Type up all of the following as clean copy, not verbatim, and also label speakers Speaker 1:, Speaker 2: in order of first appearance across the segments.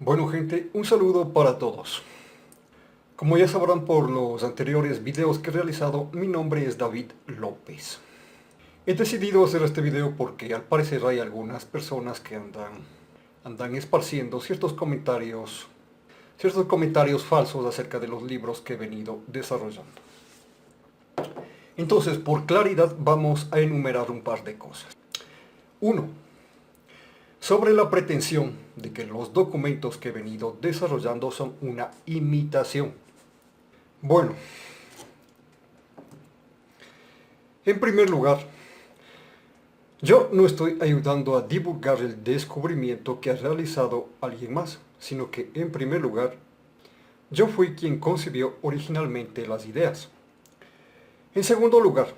Speaker 1: Bueno gente, un saludo para todos. Como ya sabrán por los anteriores videos que he realizado, mi nombre es David López. He decidido hacer este video porque al parecer hay algunas personas que andan esparciendo ciertos comentarios falsos acerca de los libros que he venido desarrollando. Entonces, por claridad, vamos a enumerar un par de cosas. 1. Sobre la pretensión de que los documentos que he venido desarrollando son una imitación. Bueno, en primer lugar, yo no estoy ayudando a divulgar el descubrimiento que ha realizado alguien más, sino que en primer lugar, yo fui quien concibió originalmente las ideas. En segundo lugar,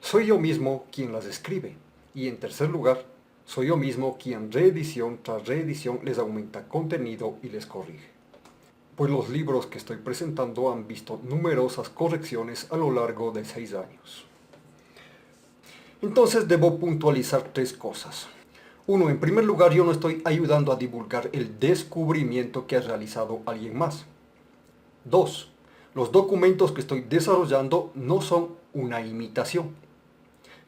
Speaker 1: soy yo mismo quien las escribe. Y en tercer lugar, soy yo mismo quien reedición tras reedición les aumenta contenido y les corrige. Pues los libros que estoy presentando han visto numerosas correcciones a lo largo de 6 años. Entonces debo puntualizar 3 cosas. 1. En primer lugar, yo no estoy ayudando a divulgar el descubrimiento que ha realizado alguien más. 2. Los documentos que estoy desarrollando no son una imitación.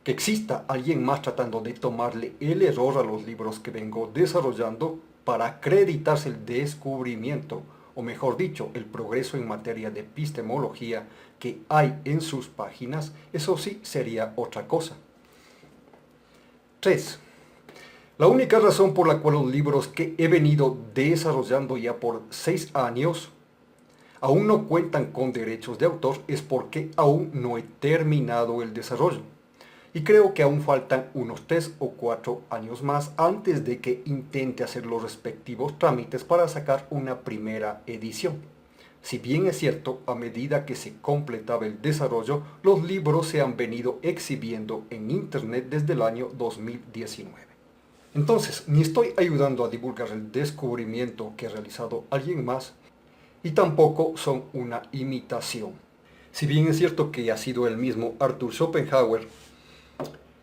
Speaker 1: Que exista alguien más tratando de tomarle el error a los libros que vengo desarrollando para acreditarse el descubrimiento, o mejor dicho, el progreso en materia de epistemología que hay en sus páginas, eso sí sería otra cosa. 3. La única razón por la cual los libros que he venido desarrollando ya por 6 años aún no cuentan con derechos de autor es porque aún no he terminado el desarrollo. Y creo que aún faltan unos 3 o 4 años más antes de que intente hacer los respectivos trámites para sacar una primera edición. Si bien es cierto, a medida que se completaba el desarrollo, los libros se han venido exhibiendo en internet desde el año 2019. Entonces, ni estoy ayudando a divulgar el descubrimiento que ha realizado alguien más, y tampoco son una imitación. Si bien es cierto que ha sido el mismo Arthur Schopenhauer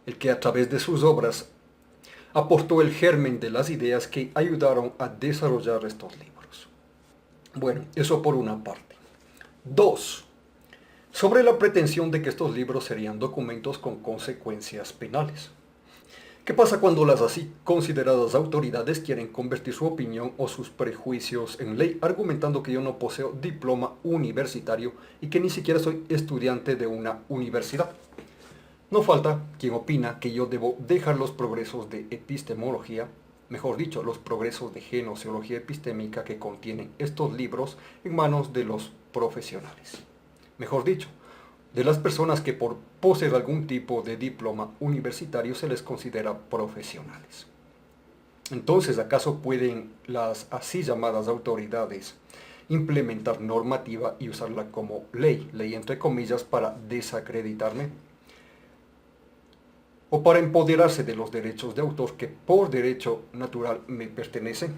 Speaker 1: el que a través de sus obras aportó el germen de las ideas que ayudaron a desarrollar estos libros. Bueno, eso por una parte. 2. Sobre la pretensión de que estos libros serían documentos con consecuencias penales. ¿Qué pasa cuando las así consideradas autoridades quieren convertir su opinión o sus prejuicios en ley, argumentando que yo no poseo diploma universitario y que ni siquiera soy estudiante de una universidad? No falta quien opina que yo debo dejar los progresos de epistemología, mejor dicho, los progresos de genociología epistémica que contienen estos libros en manos de los profesionales. Mejor dicho, de las personas que por poseer algún tipo de diploma universitario se les considera profesionales. Entonces, ¿acaso pueden las así llamadas autoridades implementar normativa y usarla como ley entre comillas, para desacreditarme? ¿O para empoderarse de los derechos de autor que por derecho natural me pertenecen?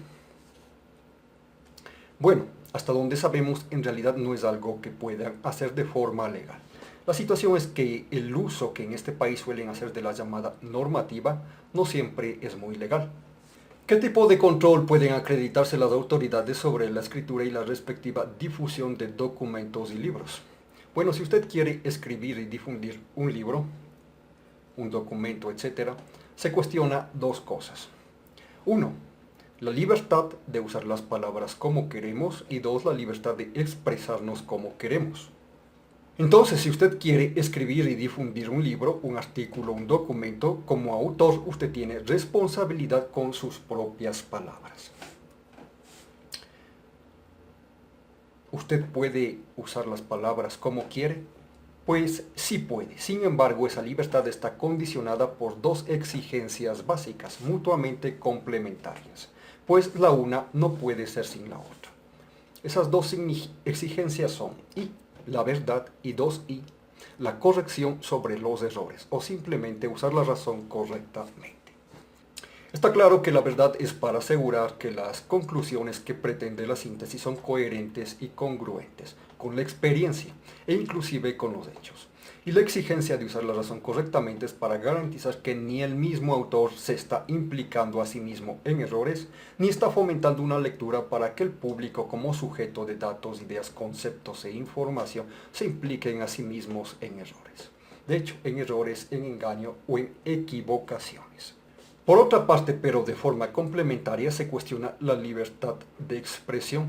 Speaker 1: Bueno, hasta donde sabemos, en realidad no es algo que puedan hacer de forma legal. La situación es que el uso que en este país suelen hacer de la llamada normativa no siempre es muy legal. ¿Qué tipo de control pueden acreditarse las autoridades sobre la escritura y la respectiva difusión de documentos y libros? Bueno, si usted quiere escribir y difundir un libro, un documento, etc., se cuestiona 2 cosas. 1. La libertad de usar las palabras como queremos y 2. La libertad de expresarnos como queremos. Entonces, si usted quiere escribir y difundir un libro, un artículo, un documento, como autor, usted tiene responsabilidad con sus propias palabras. ¿Usted puede usar las palabras como quiere? Pues sí puede. Sin embargo, esa libertad está condicionada por 2 exigencias básicas, mutuamente complementarias, pues la una no puede ser sin la otra. Esas 2 exigencias son y la verdad y 2 la corrección sobre los errores o simplemente usar la razón correctamente. Está claro que la verdad es para asegurar que las conclusiones que pretende la síntesis son coherentes y congruentes con la experiencia e inclusive con los hechos. Y la exigencia de usar la razón correctamente es para garantizar que ni el mismo autor se está implicando a sí mismo en errores, ni está fomentando una lectura para que el público como sujeto de datos, ideas, conceptos e información se impliquen a sí mismos en errores. De hecho, en errores, en engaño o en equivocaciones. Por otra parte, pero de forma complementaria, se cuestiona la libertad de expresión.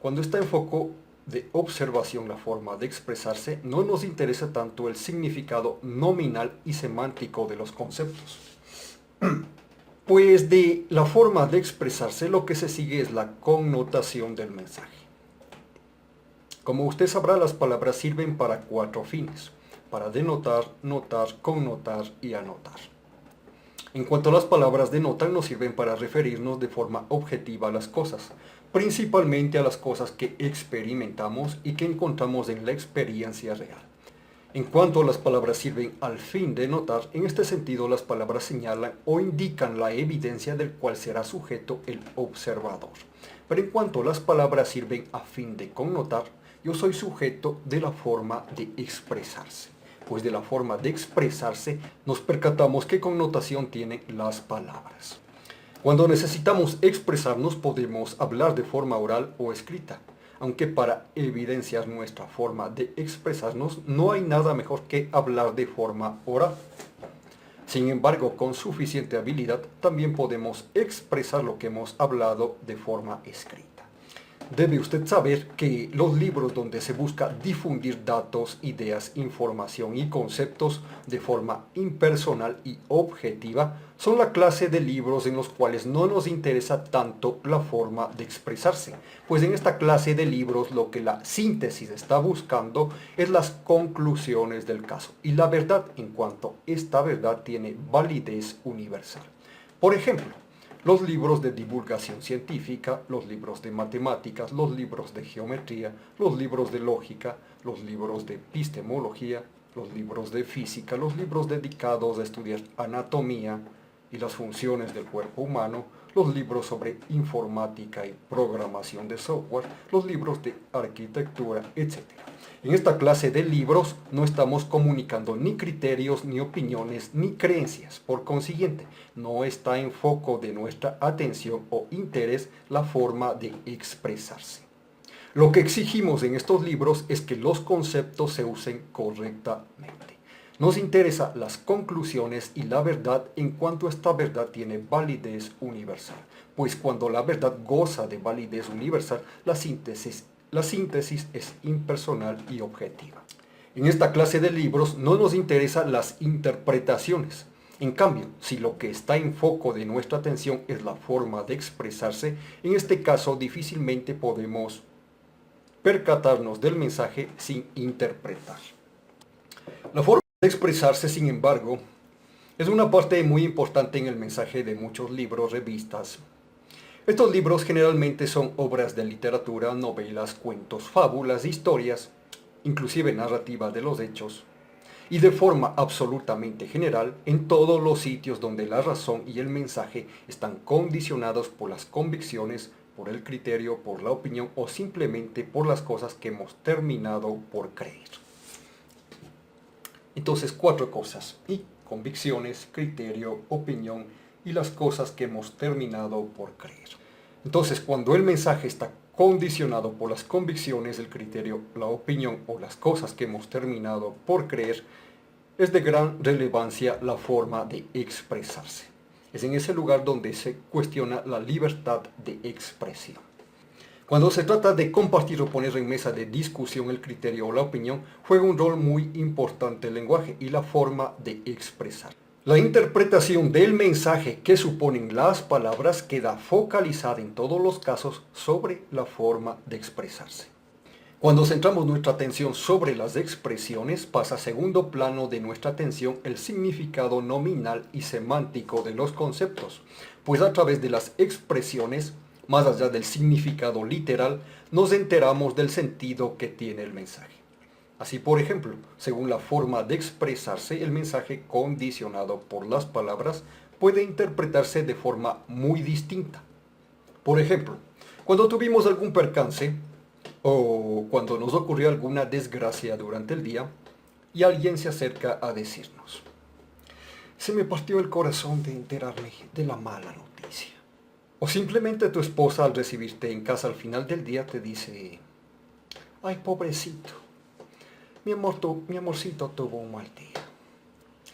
Speaker 1: Cuando está en foco de observación la forma de expresarse, no nos interesa tanto el significado nominal y semántico de los conceptos. Pues de la forma de expresarse lo que se sigue es la connotación del mensaje. Como usted sabrá, las palabras sirven para 4 fines: para denotar, notar, connotar y anotar. En cuanto a las palabras denotan, nos sirven para referirnos de forma objetiva a las cosas, principalmente a las cosas que experimentamos y que encontramos en la experiencia real. En cuanto a las palabras sirven al fin de notar, en este sentido las palabras señalan o indican la evidencia del cual será sujeto el observador. Pero en cuanto a las palabras sirven a fin de connotar, yo soy sujeto de la forma de expresarse. Pues de la forma de expresarse nos percatamos qué connotación tienen las palabras. Cuando necesitamos expresarnos podemos hablar de forma oral o escrita, aunque para evidenciar nuestra forma de expresarnos no hay nada mejor que hablar de forma oral. Sin embargo, con suficiente habilidad también podemos expresar lo que hemos hablado de forma escrita. Debe usted saber que los libros donde se busca difundir datos, ideas, información y conceptos de forma impersonal y objetiva son la clase de libros en los cuales no nos interesa tanto la forma de expresarse, pues en esta clase de libros lo que la síntesis está buscando es las conclusiones del caso y la verdad en cuanto esta verdad tiene validez universal. Por ejemplo, los libros de divulgación científica, los libros de matemáticas, los libros de geometría, los libros de lógica, los libros de epistemología, los libros de física, los libros dedicados a estudiar anatomía y las funciones del cuerpo humano, los libros sobre informática y programación de software, los libros de arquitectura, etc. En esta clase de libros no estamos comunicando ni criterios, ni opiniones, ni creencias. Por consiguiente, no está en foco de nuestra atención o interés la forma de expresarse. Lo que exigimos en estos libros es que los conceptos se usen correctamente. Nos interesan las conclusiones y la verdad en cuanto esta verdad tiene validez universal, pues cuando la verdad goza de validez universal, la síntesis es impersonal y objetiva. En esta clase de libros no nos interesan las interpretaciones. En cambio, si lo que está en foco de nuestra atención es la forma de expresarse, en este caso difícilmente podemos percatarnos del mensaje sin interpretar. La forma de expresarse, sin embargo, es una parte muy importante en el mensaje de muchos libros, revistas. Estos libros generalmente son obras de literatura, novelas, cuentos, fábulas, historias, inclusive narrativa de los hechos, y de forma absolutamente general en todos los sitios donde la razón y el mensaje están condicionados por las convicciones, por el criterio, por la opinión o simplemente por las cosas que hemos terminado por creer. Entonces, 4 cosas: y convicciones, criterio, opinión y las cosas que hemos terminado por creer. Entonces, cuando el mensaje está condicionado por las convicciones, el criterio, la opinión o las cosas que hemos terminado por creer, es de gran relevancia la forma de expresarse. Es en ese lugar donde se cuestiona la libertad de expresión. Cuando se trata de compartir o poner en mesa de discusión el criterio o la opinión, juega un rol muy importante el lenguaje y la forma de expresar. La interpretación del mensaje que suponen las palabras queda focalizada en todos los casos sobre la forma de expresarse. Cuando centramos nuestra atención sobre las expresiones, pasa a segundo plano de nuestra atención el significado nominal y semántico de los conceptos, pues a través de las expresiones, más allá del significado literal, nos enteramos del sentido que tiene el mensaje. Así, por ejemplo, según la forma de expresarse, el mensaje condicionado por las palabras puede interpretarse de forma muy distinta. Por ejemplo, cuando tuvimos algún percance o cuando nos ocurrió alguna desgracia durante el día y alguien se acerca a decirnos: se me partió el corazón de enterarme de la mala noticia. O simplemente tu esposa al recibirte en casa al final del día te dice: ay, pobrecito, mi amorcito tuvo un mal día.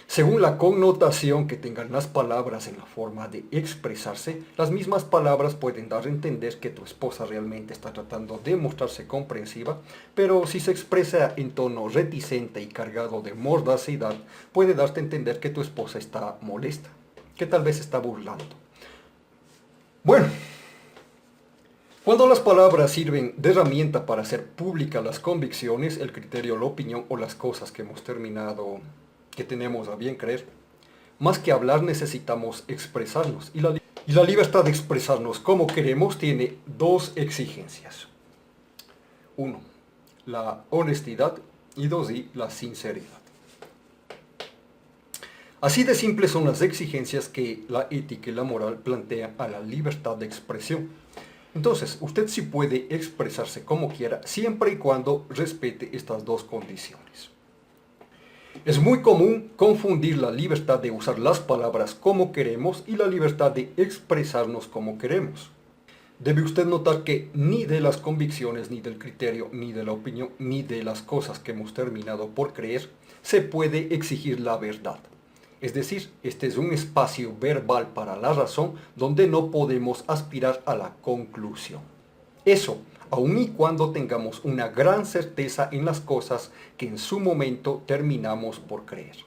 Speaker 1: Según la connotación que tengan las palabras en la forma de expresarse, las mismas palabras pueden dar a entender que tu esposa realmente está tratando de mostrarse comprensiva, pero si se expresa en tono reticente y cargado de mordacidad, puede darte a entender que tu esposa está molesta, que tal vez está burlando. Bueno, cuando las palabras sirven de herramienta para hacer públicas las convicciones, el criterio, la opinión o las cosas que hemos terminado, que tenemos a bien creer, más que hablar necesitamos expresarnos. Y la libertad de expresarnos como queremos tiene dos exigencias. Uno, la honestidad, y dos, la sinceridad. Así de simples son las exigencias que la ética y la moral plantean a la libertad de expresión. Entonces, usted sí puede expresarse como quiera, siempre y cuando respete estas dos condiciones. Es muy común confundir la libertad de usar las palabras como queremos y la libertad de expresarnos como queremos. Debe usted notar que ni de las convicciones, ni del criterio, ni de la opinión, ni de las cosas que hemos terminado por creer, se puede exigir la verdad. Es decir, este es un espacio verbal para la razón donde no podemos aspirar a la conclusión. Eso, aun y cuando tengamos una gran certeza en las cosas que en su momento terminamos por creer.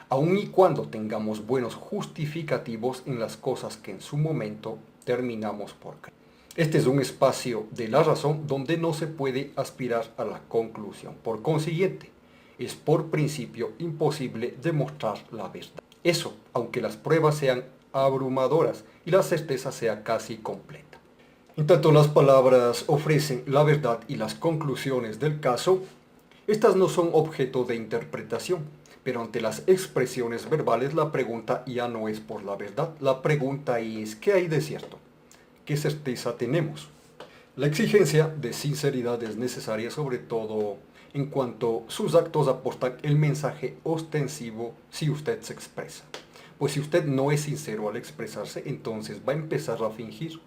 Speaker 1: Aun y cuando tengamos buenos justificativos en las cosas que en su momento terminamos por creer. Este es un espacio de la razón donde no se puede aspirar a la conclusión. Por consiguiente, es por principio imposible demostrar la verdad. Eso, aunque las pruebas sean abrumadoras y la certeza sea casi completa. En tanto las palabras ofrecen la verdad y las conclusiones del caso, estas no son objeto de interpretación, pero ante las expresiones verbales la pregunta ya no es por la verdad, la pregunta es: ¿qué hay de cierto? ¿Qué certeza tenemos? La exigencia de sinceridad es necesaria sobre todo en cuanto sus actos aportan el mensaje ostensivo si usted se expresa. Pues si usted no es sincero al expresarse, entonces va a empezar a fingir.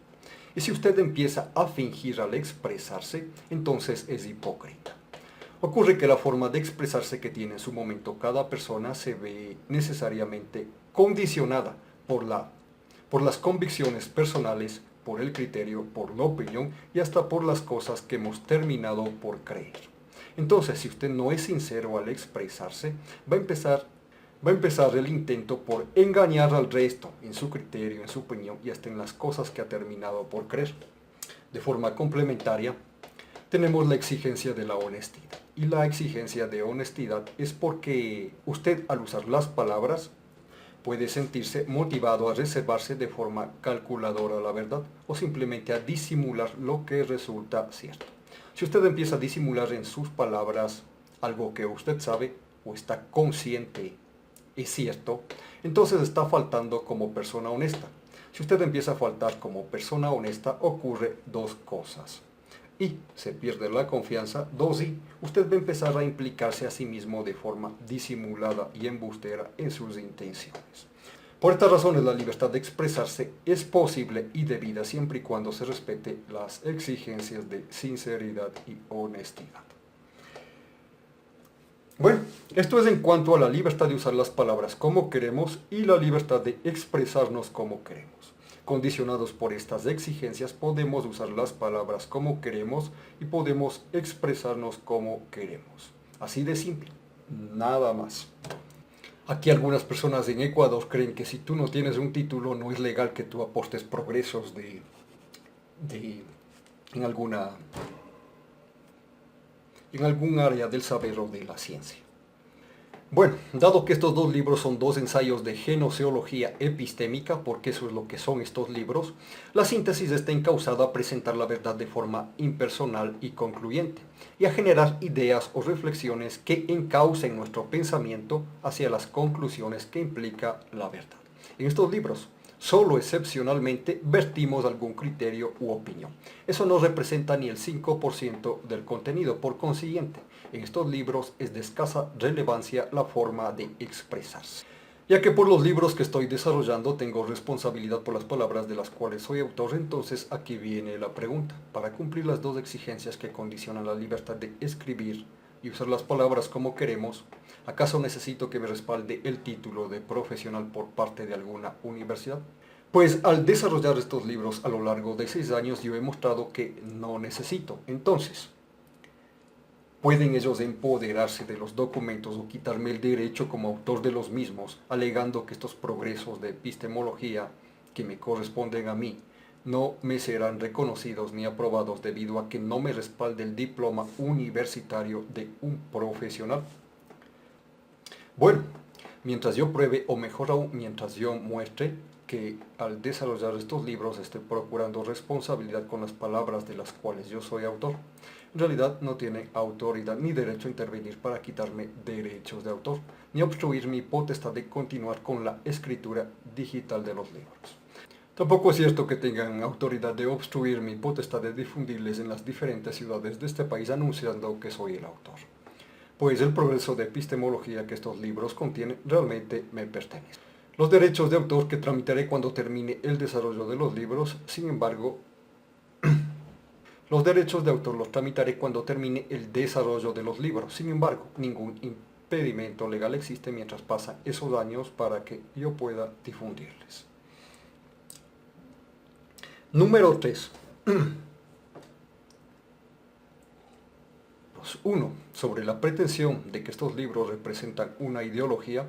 Speaker 1: Y si usted empieza a fingir al expresarse, entonces es hipócrita. Ocurre que la forma de expresarse que tiene en su momento cada persona se ve necesariamente condicionada por las convicciones personales, por el criterio, por la opinión y hasta por las cosas que hemos terminado por creer. Entonces, si usted no es sincero al expresarse, va a empezar el intento por engañar al resto en su criterio, en su opinión y hasta en las cosas que ha terminado por creer. De forma complementaria, tenemos la exigencia de la honestidad. Y la exigencia de honestidad es porque usted, al usar las palabras, puede sentirse motivado a reservarse de forma calculadora la verdad o simplemente a disimular lo que resulta cierto. Si usted empieza a disimular en sus palabras algo que usted sabe o está consciente es cierto, entonces está faltando como persona honesta. Si usted empieza a faltar como persona honesta, ocurre dos cosas. Y se pierde la confianza. Dos, y usted va a empezar a implicarse a sí mismo de forma disimulada y embustera en sus intenciones. Por estas razones, la libertad de expresarse es posible y debida siempre y cuando se respete las exigencias de sinceridad y honestidad. Bueno, esto es en cuanto a la libertad de usar las palabras como queremos y la libertad de expresarnos como queremos. Condicionados por estas exigencias, podemos usar las palabras como queremos y podemos expresarnos como queremos. Así de simple, nada más. Aquí algunas personas en Ecuador creen que si tú no tienes un título no es legal que tú aportes progresos en algún área del saber o de la ciencia. Bueno, dado que estos dos libros son dos ensayos de gnoseología epistémica, porque eso es lo que son estos libros, la síntesis está encauzada a presentar la verdad de forma impersonal y concluyente, y a generar ideas o reflexiones que encaucen nuestro pensamiento hacia las conclusiones que implica la verdad. En estos libros, solo excepcionalmente vertimos algún criterio u opinión. Eso no representa ni el 5% del contenido. Por consiguiente, en estos libros es de escasa relevancia la forma de expresarse. Ya que por los libros que estoy desarrollando tengo responsabilidad por las palabras de las cuales soy autor, entonces aquí viene la pregunta. Para cumplir las dos exigencias que condicionan la libertad de escribir y usar las palabras como queremos, ¿acaso necesito que me respalde el título de profesional por parte de alguna universidad? Pues al desarrollar estos libros a lo largo de 6 años yo he mostrado que no necesito. Entonces, ¿pueden ellos empoderarse de los documentos o quitarme el derecho como autor de los mismos, alegando que estos progresos de epistemología que me corresponden a mí no me serán reconocidos ni aprobados debido a que no me respalde el diploma universitario de un profesional? Bueno, mientras yo pruebe, o mejor aún, mientras yo muestre que al desarrollar estos libros estoy procurando responsabilidad con las palabras de las cuales yo soy autor, en realidad no tiene autoridad ni derecho a intervenir para quitarme derechos de autor, ni obstruir mi potestad de continuar con la escritura digital de los libros. Tampoco es cierto que tengan autoridad de obstruir mi potestad de difundirles en las diferentes ciudades de este país anunciando que soy el autor. Pues el progreso de epistemología que estos libros contienen realmente me pertenece. Los derechos de autor que tramitaré cuando termine el desarrollo de los libros, sin embargo, los derechos de autor los tramitaré cuando termine el desarrollo de los libros. Sin embargo, ningún impedimento legal existe mientras pasan esos años para que yo pueda difundirles. Número 3. 1. Sobre la pretensión de que estos libros representan una ideología.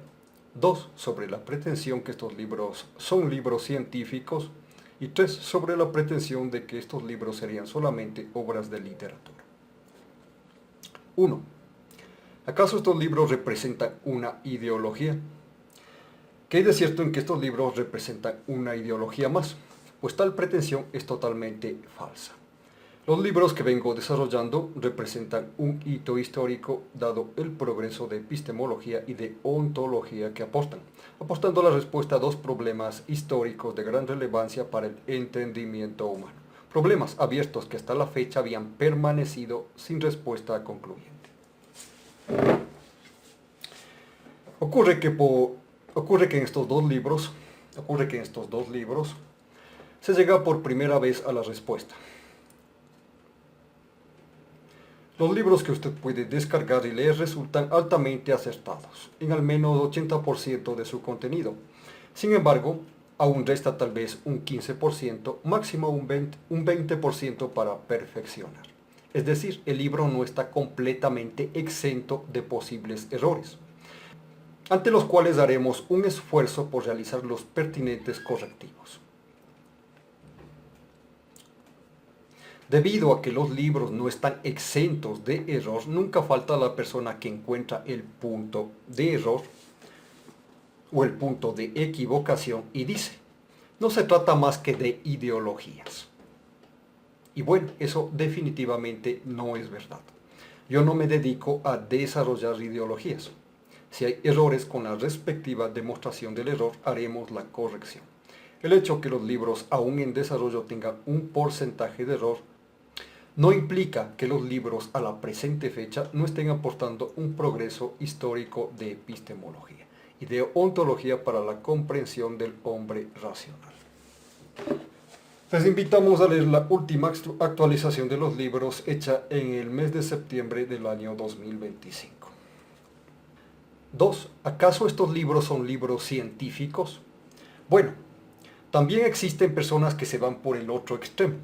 Speaker 1: 2. Sobre la pretensión que estos libros son libros científicos. Y 3. Sobre la pretensión de que estos libros serían solamente obras de literatura. 1. ¿Acaso estos libros representan una ideología? ¿Qué hay de cierto en que estos libros representan una ideología más? Pues tal pretensión es totalmente falsa. Los libros que vengo desarrollando representan un hito histórico dado el progreso de epistemología y de ontología que aportan, apostando la respuesta a dos problemas históricos de gran relevancia para el entendimiento humano. Problemas abiertos que hasta la fecha habían permanecido sin respuesta concluyente. Ocurre que en estos dos libros se llega por primera vez a la respuesta. Los libros que usted puede descargar y leer resultan altamente acertados, en al menos 80% de su contenido. Sin embargo, aún resta tal vez un 15%, máximo un 20% para perfeccionar. Es decir, el libro no está completamente exento de posibles errores, ante los cuales haremos un esfuerzo por realizar los pertinentes correctivos. Debido a que los libros no están exentos de error, nunca falta la persona que encuentra el punto de error o el punto de equivocación y dice, no se trata más que de ideologías. Y bueno, eso definitivamente no es verdad. Yo no me dedico a desarrollar ideologías. Si hay errores con la respectiva demostración del error, haremos la corrección. El hecho que los libros aún en desarrollo tengan un porcentaje de error no implica que los libros a la presente fecha no estén aportando un progreso histórico de epistemología y de ontología para la comprensión del hombre racional. Les invitamos a leer la última actualización de los libros hecha en el mes de septiembre del año 2025. 2. ¿Acaso estos libros son libros científicos? Bueno, también existen personas que se van por el otro extremo.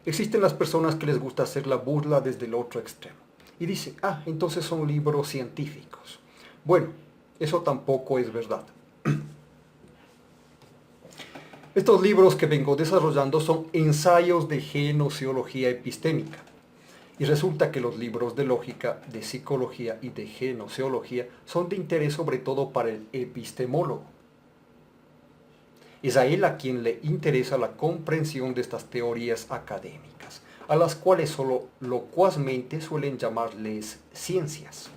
Speaker 1: Existen las personas que les gusta hacer la burla desde el otro extremo. Y dicen, entonces son libros científicos. Bueno, eso tampoco es verdad. Estos libros que vengo desarrollando son ensayos de genociología epistémica. Y resulta que los libros de lógica, de psicología y de genociología son de interés sobre todo para el epistemólogo. Es a él a quien le interesa la comprensión de estas teorías académicas, a las cuales solo locuazmente suelen llamarles ciencias.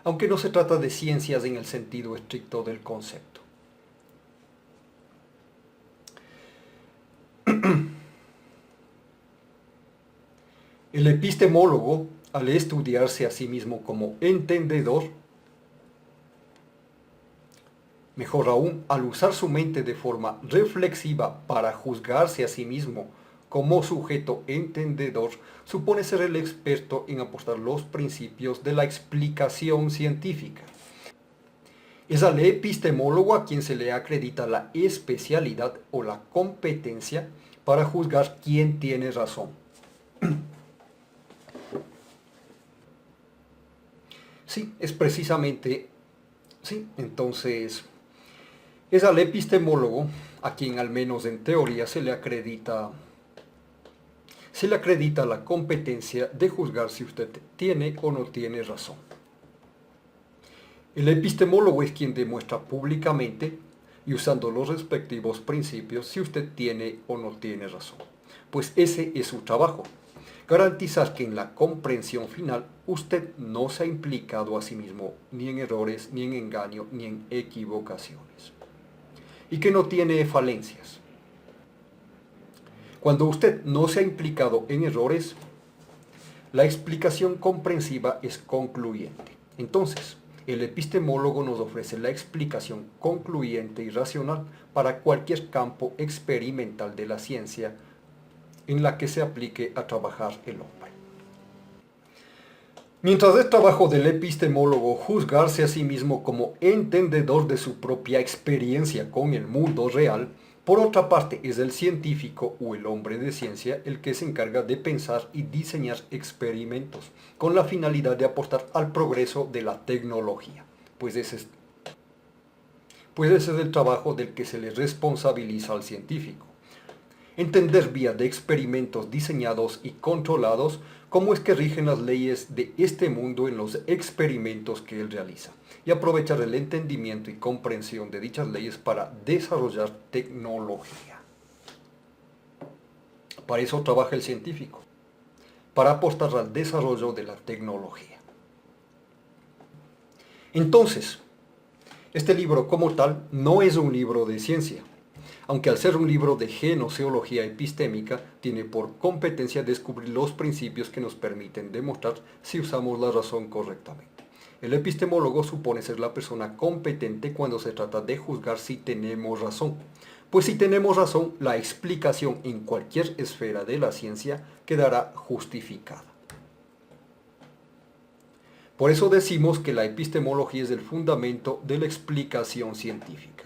Speaker 1: aunque no se trata de ciencias en el sentido estricto del concepto. El epistemólogo, al estudiarse a sí mismo como entendedor, mejor aún, al usar su mente de forma reflexiva para juzgarse a sí mismo como sujeto entendedor, supone ser el experto en aportar los principios de la explicación científica. Es al epistemólogo a quien se le acredita la especialidad o la competencia para juzgar quién tiene razón. Sí, es precisamente, sí, entonces, es al epistemólogo a quien al menos en teoría se le acredita la competencia de juzgar si usted tiene o no tiene razón. El epistemólogo es quien demuestra públicamente y usando los respectivos principios si usted tiene o no tiene razón. Pues ese es su trabajo. Garantizar que en la comprensión final usted no se ha implicado a sí mismo ni en errores, ni en engaño, ni en equivocaciones. Y que no tiene falencias. Cuando usted no se ha implicado en errores, la explicación comprensiva es concluyente. Entonces, el epistemólogo nos ofrece la explicación concluyente y racional para cualquier campo experimental de la ciencia en la que se aplique a trabajar el hombre. Mientras es trabajo del epistemólogo juzgarse a sí mismo como entendedor de su propia experiencia con el mundo real, por otra parte es el científico o el hombre de ciencia el que se encarga de pensar y diseñar experimentos con la finalidad de aportar al progreso de la tecnología, pues ese es el trabajo del que se le responsabiliza al científico. Entender vía de experimentos diseñados y controlados cómo es que rigen las leyes de este mundo en los experimentos que él realiza y aprovechar el entendimiento y comprensión de dichas leyes para desarrollar tecnología. Para eso trabaja el científico, para apostar al desarrollo de la tecnología. Entonces, este libro como tal no es un libro de ciencia, aunque al ser un libro de genoseología epistémica, tiene por competencia descubrir los principios que nos permiten demostrar si usamos la razón correctamente. El epistemólogo supone ser la persona competente cuando se trata de juzgar si tenemos razón, pues si tenemos razón, la explicación en cualquier esfera de la ciencia quedará justificada. Por eso decimos que la epistemología es el fundamento de la explicación científica.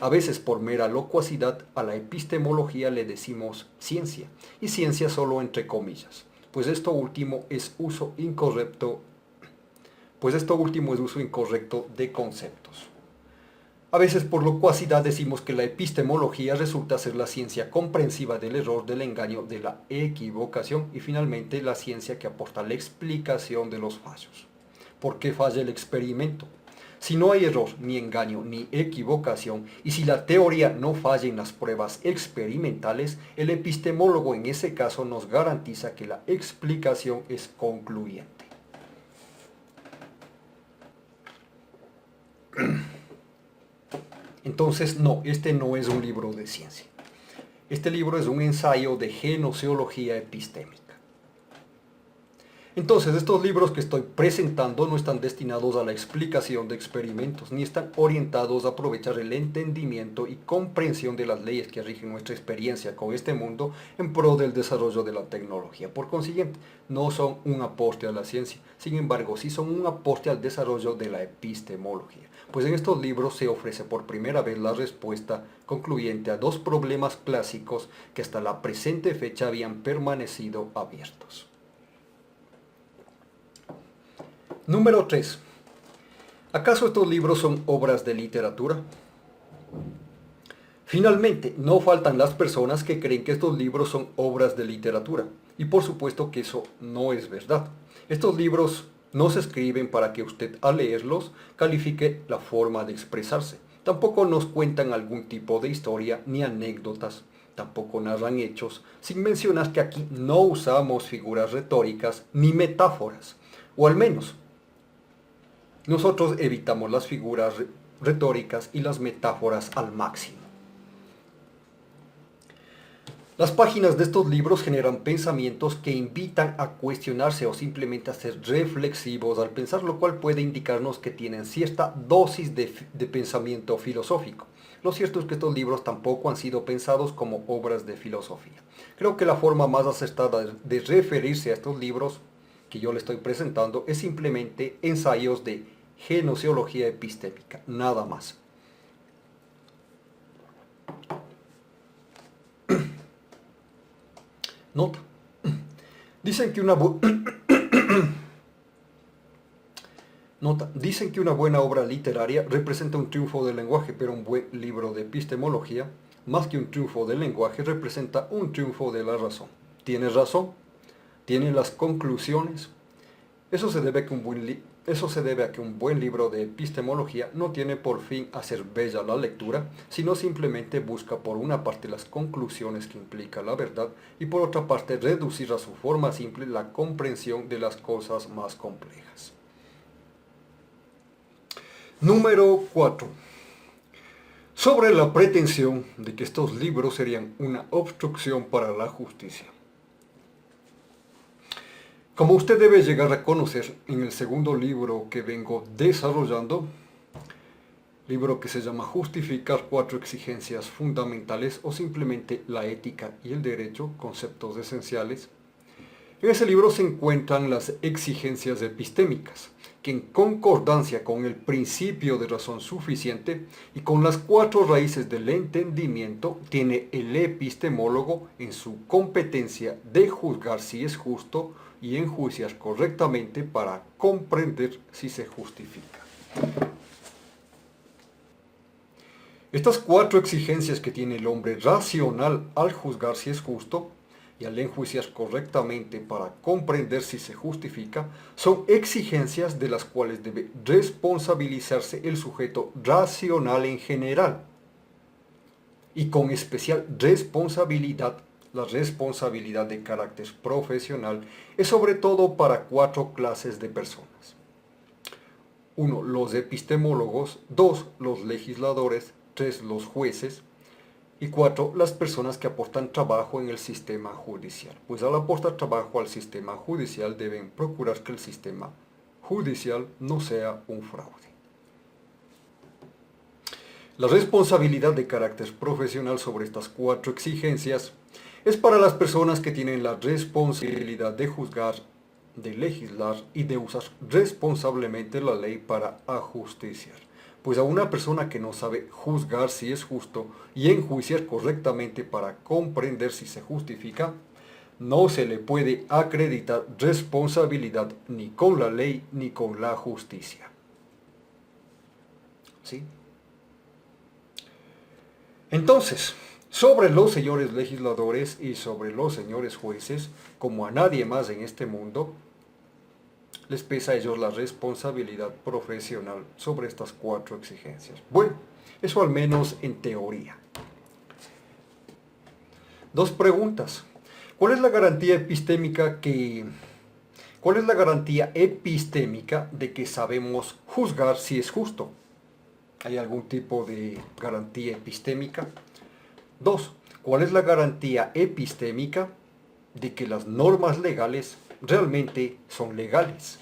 Speaker 1: A veces por mera locuacidad a la epistemología le decimos ciencia, y ciencia solo entre comillas, pues esto último es uso incorrecto de conceptos. A veces por locuacidad decimos que la epistemología resulta ser la ciencia comprensiva del error, del engaño, de la equivocación y finalmente la ciencia que aporta la explicación de los fallos. ¿Por qué falla el experimento? Si no hay error, ni engaño, ni equivocación, y si la teoría no falla en las pruebas experimentales, el epistemólogo en ese caso nos garantiza que la explicación es concluyente. Entonces, no, este no es un libro de ciencia. Este libro es un ensayo de genoseología epistémica. Entonces, estos libros que estoy presentando no están destinados a la explicación de experimentos, ni están orientados a aprovechar el entendimiento y comprensión de las leyes que rigen nuestra experiencia con este mundo en pro del desarrollo de la tecnología. Por consiguiente, no son un aporte a la ciencia, sin embargo, sí son un aporte al desarrollo de la epistemología, pues en estos libros se ofrece por primera vez la respuesta concluyente a dos problemas clásicos que hasta la presente fecha habían permanecido abiertos. Número 3. ¿Acaso estos libros son obras de literatura? Finalmente, no faltan las personas que creen que estos libros son obras de literatura. Y por supuesto que eso no es verdad. Estos libros no se escriben para que usted al leerlos califique la forma de expresarse. Tampoco nos cuentan algún tipo de historia ni anécdotas. Tampoco narran hechos, sin mencionar que aquí no usamos figuras retóricas ni metáforas. O al menos, Nosotros evitamos las figuras retóricas y las metáforas al máximo. Las páginas de estos libros generan pensamientos que invitan a cuestionarse o simplemente a ser reflexivos al pensar, lo cual puede indicarnos que tienen cierta dosis de pensamiento filosófico. Lo cierto es que estos libros tampoco han sido pensados como obras de filosofía. Creo que la forma más acertada de referirse a estos libros que yo le estoy presentando es simplemente ensayos de genociología epistémica, nada más. Nota. Dicen que una buena obra literaria representa un triunfo del lenguaje, pero un buen libro de epistemología, más que un triunfo del lenguaje, representa un triunfo de la razón. ¿Tiene razón? ¿Tiene las conclusiones? Eso se debe a que un buen libro de epistemología no tiene por fin hacer bella la lectura, sino simplemente busca por una parte las conclusiones que implica la verdad y por otra parte reducir a su forma simple la comprensión de las cosas más complejas. Número 4. Sobre la pretensión de que estos libros serían una obstrucción para la justicia. Como usted debe llegar a conocer en el segundo libro que vengo desarrollando, libro que se llama Justificar 4 exigencias fundamentales o simplemente la ética y el derecho, conceptos esenciales, en ese libro se encuentran las exigencias epistémicas, que en concordancia con el principio de razón suficiente y con las 4 raíces del entendimiento, tiene el epistemólogo en su competencia de juzgar si es justo y enjuiciar correctamente para comprender si se justifica. Estas 4 exigencias que tiene el hombre racional al juzgar si es justo y al enjuiciar correctamente para comprender si se justifica, son exigencias de las cuales debe responsabilizarse el sujeto racional en general, y con especial responsabilidad. La responsabilidad de carácter profesional es sobre todo para 4 clases de personas. 1. Los epistemólogos. 2. Los legisladores. 3. Los jueces. Y 4. Las personas que aportan trabajo en el sistema judicial. Pues al aportar trabajo al sistema judicial deben procurar que el sistema judicial no sea un fraude. La responsabilidad de carácter profesional sobre estas 4 exigencias es para las personas que tienen la responsabilidad de juzgar, de legislar y de usar responsablemente la ley para ajusticiar. Pues a una persona que no sabe juzgar si es justo y enjuiciar correctamente para comprender si se justifica, no se le puede acreditar responsabilidad ni con la ley ni con la justicia. ¿Sí? Entonces, sobre los señores legisladores y sobre los señores jueces, como a nadie más en este mundo, les pesa a ellos la responsabilidad profesional sobre estas 4 exigencias. Bueno, eso al menos en teoría. 2 preguntas. ¿Cuál es la garantía epistémica de que sabemos juzgar si es justo? ¿Hay algún tipo de garantía epistémica? 2. ¿Cuál es la garantía epistémica de que las normas legales realmente son legales?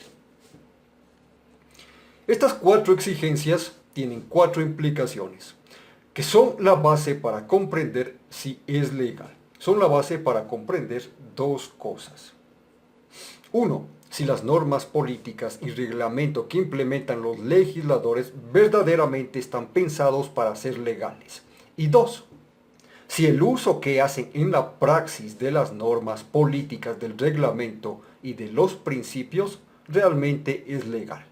Speaker 1: Estas 4 exigencias tienen 4 implicaciones, que son la base para comprender si es legal. Son la base para comprender 2 cosas. 1. Si las normas políticas y reglamento que implementan los legisladores verdaderamente están pensados para ser legales. Y 2. Si el uso que hacen en la praxis de las normas políticas, del reglamento y de los principios realmente es legal.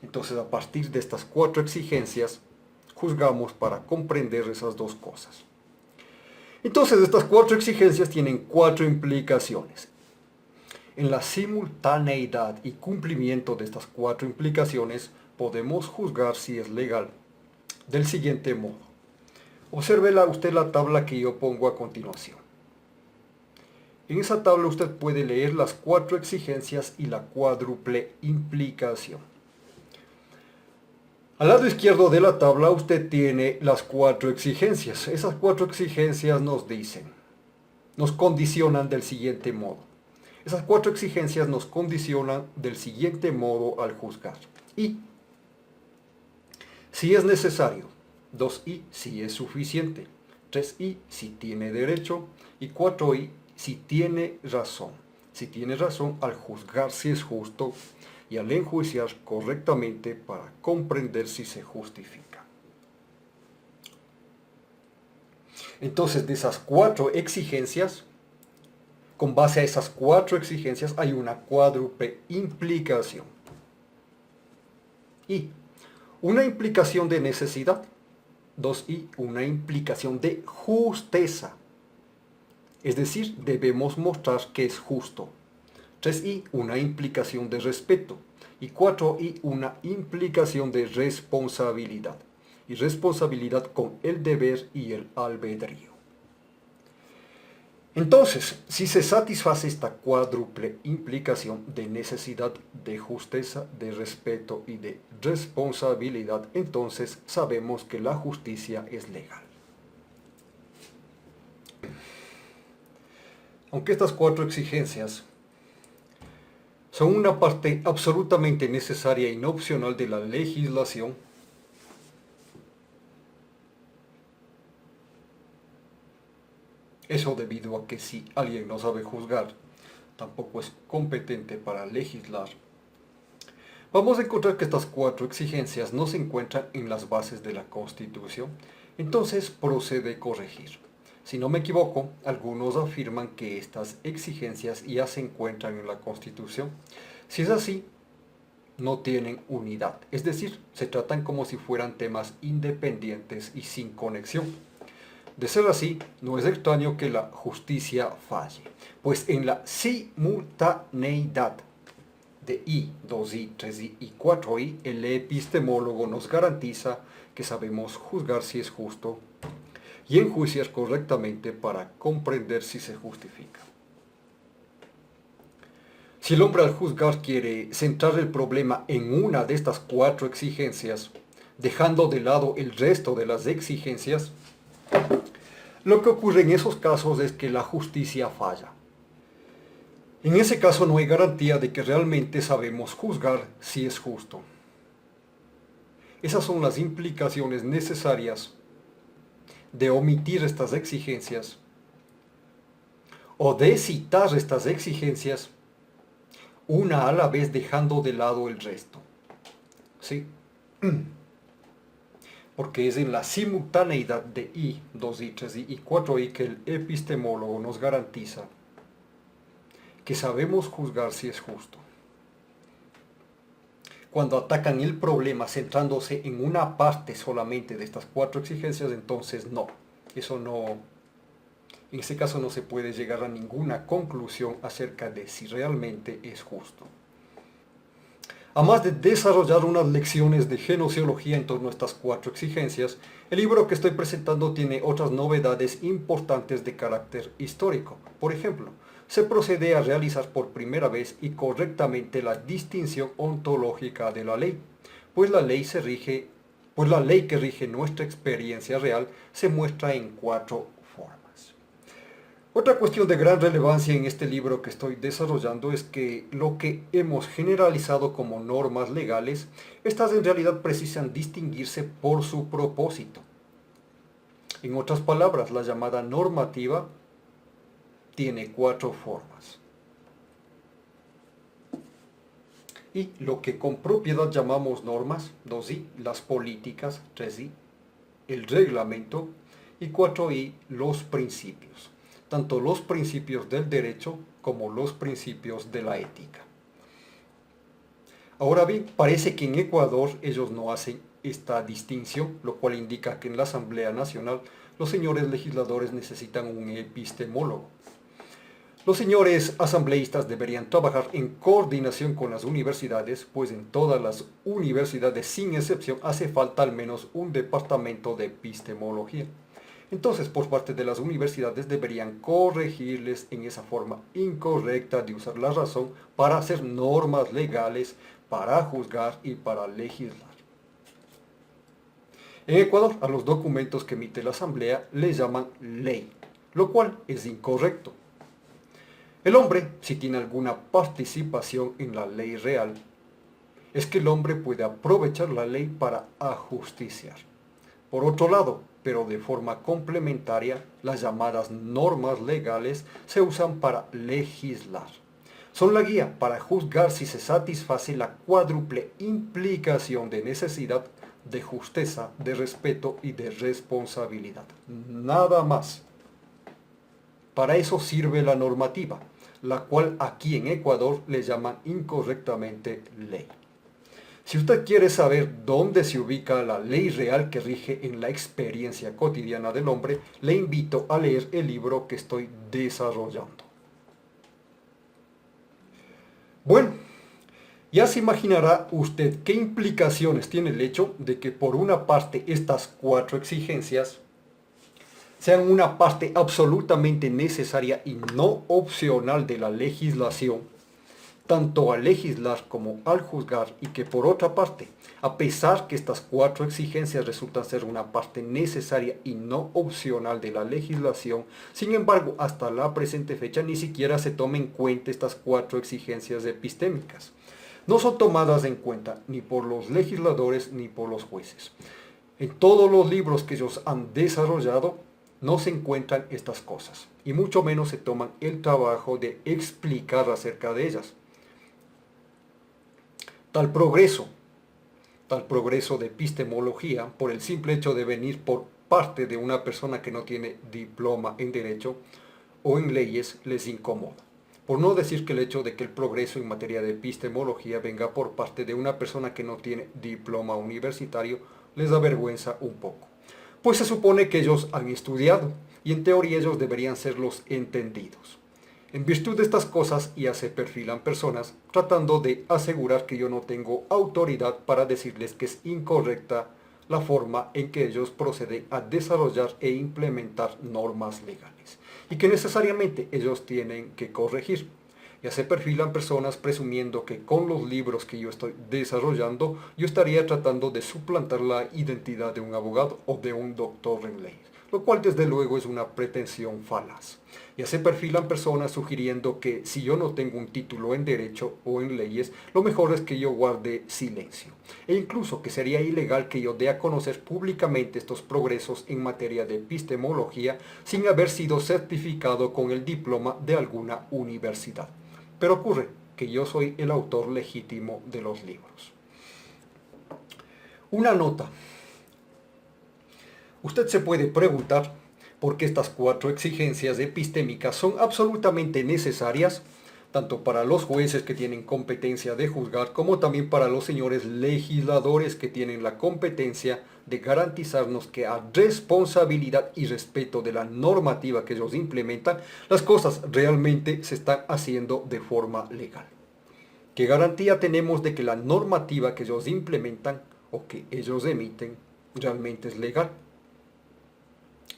Speaker 1: Entonces, a partir de estas 4 exigencias, juzgamos para comprender esas 2 cosas. Entonces, estas 4 exigencias tienen 4 implicaciones. En la simultaneidad y cumplimiento de estas 4 implicaciones, podemos juzgar si es legal del siguiente modo. Observe usted la tabla que yo pongo a continuación. En esa tabla usted puede leer las 4 exigencias y la cuádruple implicación. Al lado izquierdo de la tabla usted tiene las 4 exigencias. Esas 4 exigencias nos dicen, nos condicionan del siguiente modo. Esas 4 exigencias nos condicionan del siguiente modo al juzgar. Y si es necesario, 2i si es suficiente, 3i si tiene derecho y 4i si tiene razón. Si tiene razón al juzgar si es justo y al enjuiciar correctamente para comprender si se justifica. Entonces, de esas 4 exigencias, con base a esas 4 exigencias hay una cuádruple implicación. Y una implicación de necesidad, 2i, una implicación de justeza. Es decir, debemos mostrar que es justo. 3i, una implicación de respeto. Y 4i, una implicación de responsabilidad. Y responsabilidad con el deber y el albedrío. Entonces, si se satisface esta cuádruple implicación de necesidad, de justeza, de respeto y de responsabilidad, entonces sabemos que la justicia es legal. Aunque estas 4 exigencias son una parte absolutamente necesaria y no opcional de la legislación, eso debido a que si alguien no sabe juzgar, tampoco es competente para legislar. Vamos a encontrar que estas 4 exigencias no se encuentran en las bases de la Constitución, entonces procede corregir. Si no me equivoco, algunos afirman que estas exigencias ya se encuentran en la Constitución. Si es así, no tienen unidad, es decir, se tratan como si fueran temas independientes y sin conexión. De ser así, no es extraño que la justicia falle, pues en la simultaneidad de i, 2i, 3i y 4i, el epistemólogo nos garantiza que sabemos juzgar si es justo y enjuiciar correctamente para comprender si se justifica. Si el hombre al juzgar quiere centrar el problema en una de estas 4 exigencias, dejando de lado el resto de las exigencias, lo que ocurre en esos casos es que la justicia falla. En ese caso no hay garantía de que realmente sabemos juzgar si es justo. Esas son las implicaciones necesarias de omitir estas exigencias o de citar estas exigencias una a la vez dejando de lado el resto. ¿Sí? Porque es en la simultaneidad de i, 2i, 3i y 4i que el epistemólogo nos garantiza que sabemos juzgar si es justo. Cuando atacan el problema centrándose en una parte solamente de estas 4 exigencias, entonces no. En ese caso no se puede llegar a ninguna conclusión acerca de si realmente es justo. Además de desarrollar unas lecciones de genociología en torno a estas 4 exigencias, el libro que estoy presentando tiene otras novedades importantes de carácter histórico. Por ejemplo, se procede a realizar por primera vez y correctamente la distinción ontológica de la ley, pues la ley que rige nuestra experiencia real se muestra en 4 formas. Otra cuestión de gran relevancia en este libro que estoy desarrollando es que lo que hemos generalizado como normas legales, estas en realidad precisan distinguirse por su propósito. En otras palabras, la llamada normativa tiene 4 formas. Y lo que con propiedad llamamos normas, 2i, las políticas, 3i, el reglamento y 4i, los principios. Tanto los principios del derecho como los principios de la ética. Ahora bien, parece que en Ecuador ellos no hacen esta distinción, lo cual indica que en la Asamblea Nacional los señores legisladores necesitan un epistemólogo. Los señores asambleístas deberían trabajar en coordinación con las universidades, pues en todas las universidades, sin excepción, hace falta al menos un departamento de epistemología. Entonces, por parte de las universidades deberían corregirles en esa forma incorrecta de usar la razón para hacer normas legales, para juzgar y para legislar. En Ecuador, a los documentos que emite la Asamblea les llaman ley, lo cual es incorrecto. El hombre, si tiene alguna participación en la ley real, es que el hombre puede aprovechar la ley para ajusticiar. Por otro lado, pero de forma complementaria, las llamadas normas legales se usan para legislar. Son la guía para juzgar si se satisface la cuádruple implicación de necesidad, de justeza, de respeto y de responsabilidad. Nada más. Para eso sirve la normativa, la cual aquí en Ecuador le llaman incorrectamente ley. Si usted quiere saber dónde se ubica la ley real que rige en la experiencia cotidiana del hombre, le invito a leer el libro que estoy desarrollando. Bueno, ya se imaginará usted qué implicaciones tiene el hecho de que por una parte estas 4 exigencias sean una parte absolutamente necesaria y no opcional de la legislación, tanto al legislar como al juzgar, y que por otra parte, a pesar que estas 4 exigencias resultan ser una parte necesaria y no opcional de la legislación, sin embargo, hasta la presente fecha ni siquiera se toman en cuenta estas 4 exigencias epistémicas. No son tomadas en cuenta ni por los legisladores ni por los jueces. En todos los libros que ellos han desarrollado, no se encuentran estas cosas, y mucho menos se toman el trabajo de explicar acerca de ellas. Tal progreso de epistemología, por el simple hecho de venir por parte de una persona que no tiene diploma en derecho o en leyes, les incomoda. Por no decir que el hecho de que el progreso en materia de epistemología venga por parte de una persona que no tiene diploma universitario, les da vergüenza un poco. Pues se supone que ellos han estudiado, y en teoría ellos deberían ser los entendidos. En virtud de estas cosas ya se perfilan personas tratando de asegurar que yo no tengo autoridad para decirles que es incorrecta la forma en que ellos proceden a desarrollar e implementar normas legales, y que necesariamente ellos tienen que corregir. Ya se perfilan personas presumiendo que con los libros que yo estoy desarrollando, yo estaría tratando de suplantar la identidad de un abogado o de un doctor en leyes, lo cual desde luego es una pretensión falaz. Ya se perfilan personas sugiriendo que si yo no tengo un título en derecho o en leyes, lo mejor es que yo guarde silencio. E incluso que sería ilegal que yo dé a conocer públicamente estos progresos en materia de epistemología sin haber sido certificado con el diploma de alguna universidad. Pero ocurre que yo soy el autor legítimo de los libros. Una nota. Usted se puede preguntar por qué estas 4 exigencias epistémicas son absolutamente necesarias, tanto para los jueces que tienen competencia de juzgar, como también para los señores legisladores que tienen la competencia de garantizarnos que a responsabilidad y respeto de la normativa que ellos implementan, las cosas realmente se están haciendo de forma legal. ¿Qué garantía tenemos de que la normativa que ellos implementan o que ellos emiten realmente es legal?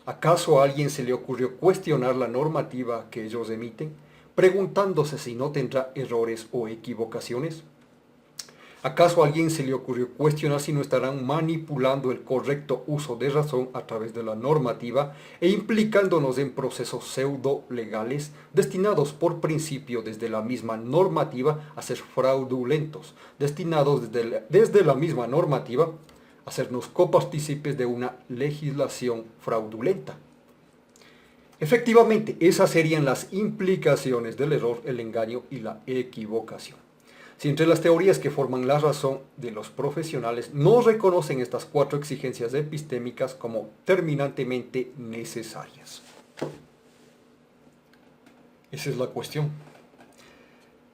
Speaker 1: ¿Acaso a alguien se le ocurrió cuestionar la normativa que ellos emiten, preguntándose si no tendrá errores o equivocaciones? ¿Acaso a alguien se le ocurrió cuestionar si no estarán manipulando el correcto uso de razón a través de la normativa e implicándonos en procesos pseudo-legales destinados por principio desde la misma normativa a ser fraudulentos, destinados desde la misma normativa a hacernos copartícipes de una legislación fraudulenta? Efectivamente, esas serían las implicaciones del error, el engaño y la equivocación. Si entre las teorías que forman la razón de los profesionales no reconocen estas 4 exigencias epistémicas como terminantemente necesarias. Esa es la cuestión.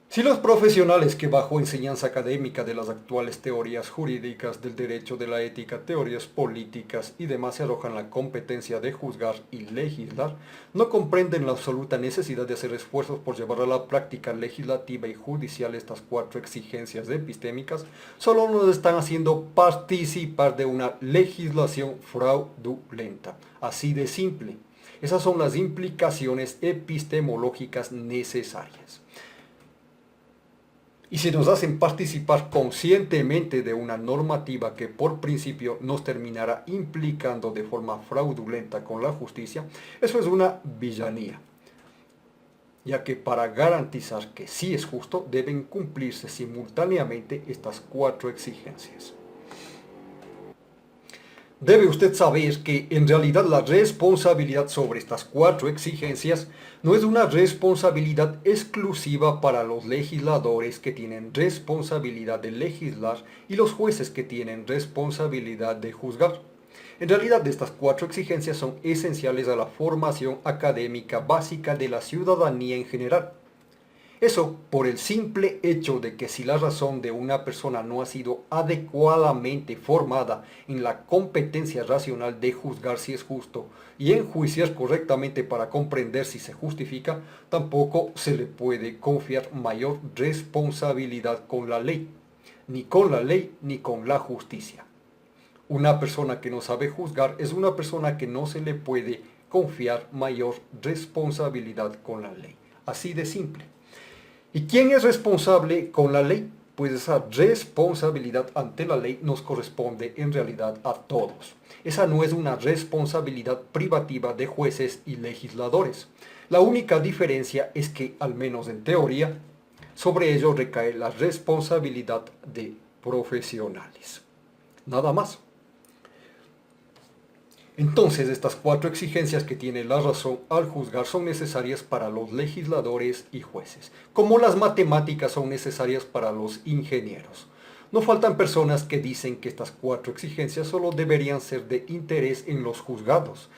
Speaker 1: Si los profesionales que bajo enseñanza académica de las actuales teorías jurídicas, del derecho, de la ética, teorías políticas y demás se arrojan la competencia de juzgar y legislar, no comprenden la absoluta necesidad de hacer esfuerzos por llevar a la práctica legislativa y judicial estas 4 exigencias epistémicas, solo nos están haciendo participar de una legislación fraudulenta. Así de simple. Esas son las implicaciones epistemológicas necesarias. y si nos hacen participar conscientemente de una normativa que por principio nos terminará implicando de forma fraudulenta con la justicia, eso es una villanía, ya que para garantizar que sí es justo deben cumplirse simultáneamente estas cuatro exigencias. Debe usted saber que en realidad la responsabilidad sobre estas cuatro exigencias no es una responsabilidad exclusiva para los legisladores que tienen responsabilidad de legislar y los jueces que tienen responsabilidad de juzgar. En realidad estas cuatro exigencias son esenciales a la formación académica básica de la ciudadanía en general. Eso por el simple hecho de que si la razón de una persona no ha sido adecuadamente formada en la competencia racional de juzgar si es justo y enjuiciar correctamente para comprender si se justifica, tampoco se le puede confiar mayor responsabilidad con la ley, ni con la ley ni con la justicia. Una persona que no sabe juzgar es una persona que no se le puede confiar mayor responsabilidad con la ley. Así de simple. ¿Y quién es responsable con la ley? Pues esa responsabilidad ante la ley nos corresponde en realidad a todos. Esa no es una responsabilidad privativa de jueces y legisladores. La única diferencia es que, al menos en teoría, sobre ello recae la responsabilidad de profesionales. Nada más. Entonces, estas cuatro exigencias que tiene la razón al juzgar son necesarias para los legisladores y jueces, como las matemáticas son necesarias para los ingenieros. No faltan personas que dicen que estas cuatro exigencias solo deberían ser de interés en los juzgados.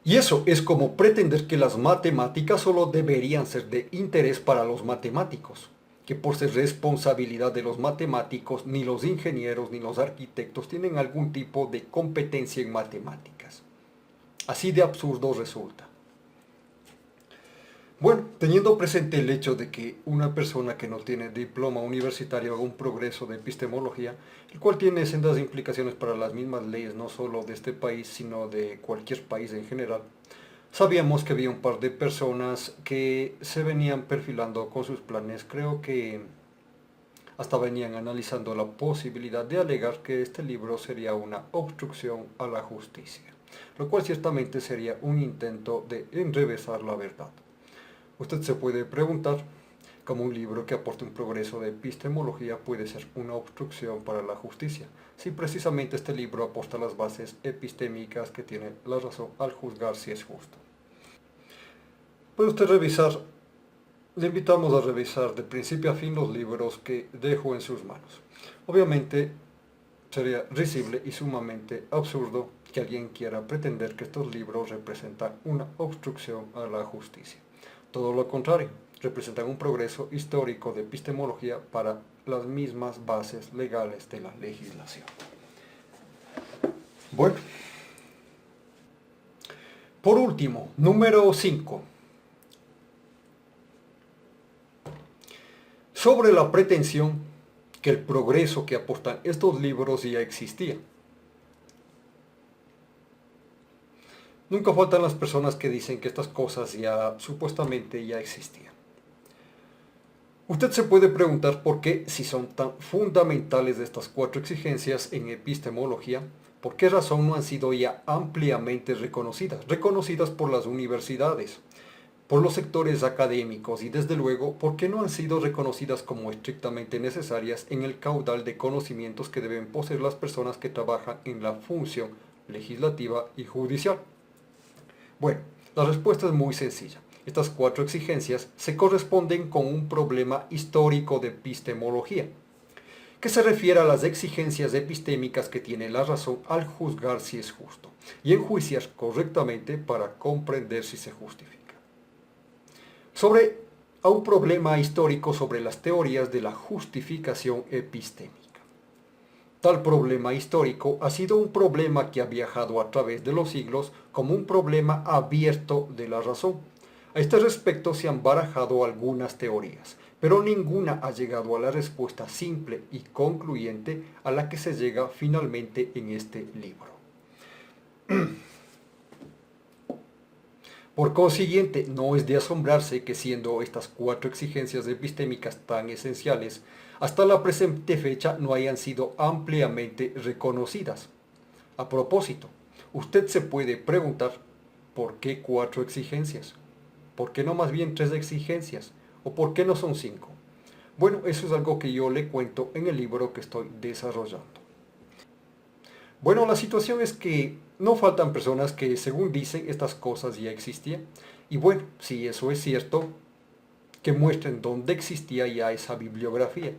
Speaker 1: Y eso es como pretender que las matemáticas solo deberían ser de interés para los matemáticos, que por ser responsabilidad de los matemáticos, ni los ingenieros ni los arquitectos tienen algún tipo de competencia en matemáticas. Así de absurdo resulta. Bueno, teniendo presente el hecho de que una persona que no tiene diploma universitario haga un progreso de epistemología, el cual tiene sendas implicaciones para las mismas leyes, no solo de este país, sino de cualquier país en general, sabíamos que había un par de personas que se venían perfilando con sus planes. Creo que hasta venían analizando la posibilidad de alegar que este libro sería una obstrucción a la justicia, lo cual ciertamente sería un intento de enrevesar la verdad. Usted se puede preguntar cómo un libro que aporte un progreso de epistemología puede ser una obstrucción para la justicia, si precisamente este libro aporta las bases epistémicas que tiene la razón al juzgar si es justo. Puede usted revisar, le invitamos a revisar de principio a fin los libros que dejo en sus manos. Obviamente sería risible y sumamente absurdo que alguien quiera pretender que estos libros representan una obstrucción a la justicia. Todo lo contrario, representan un progreso histórico de epistemología para las mismas bases legales de la legislación. Bueno, por último, número 5. Sobre la pretensión que el progreso que aportan estos libros ya existía. Nunca faltan las personas que dicen que estas cosas ya supuestamente ya existían. Usted se puede preguntar por qué, si son tan fundamentales estas cuatro exigencias en epistemología, por qué razón no han sido ya ampliamente reconocidas por las universidades, por los sectores académicos y desde luego, ¿por qué no han sido reconocidas como estrictamente necesarias en el caudal de conocimientos que deben poseer las personas que trabajan en la función legislativa y judicial? Bueno, la respuesta es muy sencilla. Estas cuatro exigencias se corresponden con un problema histórico de epistemología, que se refiere a las exigencias epistémicas que tiene la razón al juzgar si es justo y enjuiciar correctamente para comprender si se justifica. A un problema histórico sobre las teorías de la justificación epistémica. Tal problema histórico ha sido un problema que ha viajado a través de los siglos como un problema abierto de la razón. A este respecto se han barajado algunas teorías, pero ninguna ha llegado a la respuesta simple y concluyente a la que se llega finalmente en este libro. Por consiguiente, no es de asombrarse que siendo estas cuatro exigencias epistémicas tan esenciales, hasta la presente fecha no hayan sido ampliamente reconocidas. A propósito, usted se puede preguntar, ¿por qué cuatro exigencias? ¿Por qué no más bien tres exigencias? ¿O por qué no son cinco? Bueno, eso es algo que yo le cuento en el libro que estoy desarrollando. Bueno, la situación es que no faltan personas que, según dicen, estas cosas ya existían. Y bueno, si eso es cierto, que muestren dónde existía ya esa bibliografía.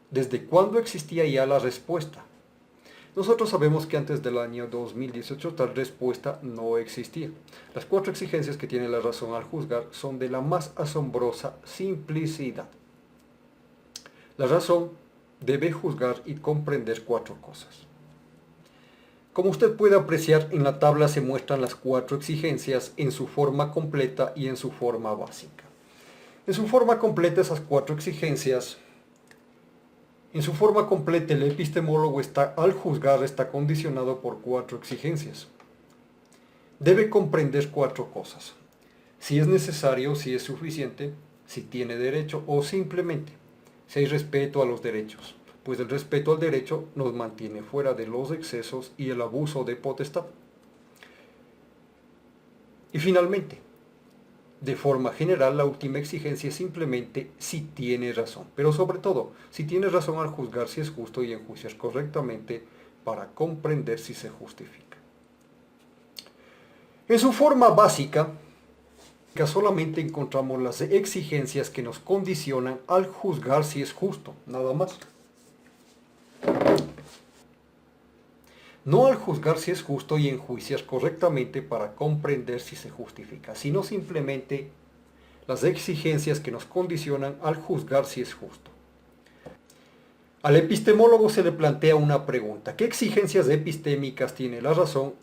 Speaker 1: ¿Desde cuándo existía ya la respuesta? Nosotros sabemos que antes del año 2018 tal respuesta no existía. Las cuatro exigencias que tiene la razón al juzgar son de la más asombrosa simplicidad. La razón debe juzgar y comprender cuatro cosas. Como usted puede apreciar, en la tabla se muestran las cuatro exigencias en su forma completa y en su forma básica. En su forma completa esas cuatro exigencias, en su forma completa el epistemólogo al juzgar está condicionado por cuatro exigencias. Debe comprender cuatro cosas. Si es necesario, si es suficiente, si tiene derecho o simplemente si hay respeto a los derechos, pues el respeto al derecho nos mantiene fuera de los excesos y el abuso de potestad. Y finalmente, de forma general, la última exigencia es simplemente si tiene razón, pero sobre todo, si tiene razón al juzgar si es justo y enjuiciar correctamente para comprender si se justifica. En su forma básica, solamente encontramos las exigencias que nos condicionan al juzgar si es justo, nada más. No al juzgar si es justo y enjuiciar correctamente para comprender si se justifica, sino simplemente las exigencias que nos condicionan al juzgar si es justo. Al epistemólogo se le plantea una pregunta: ¿qué exigencias epistémicas tiene la razón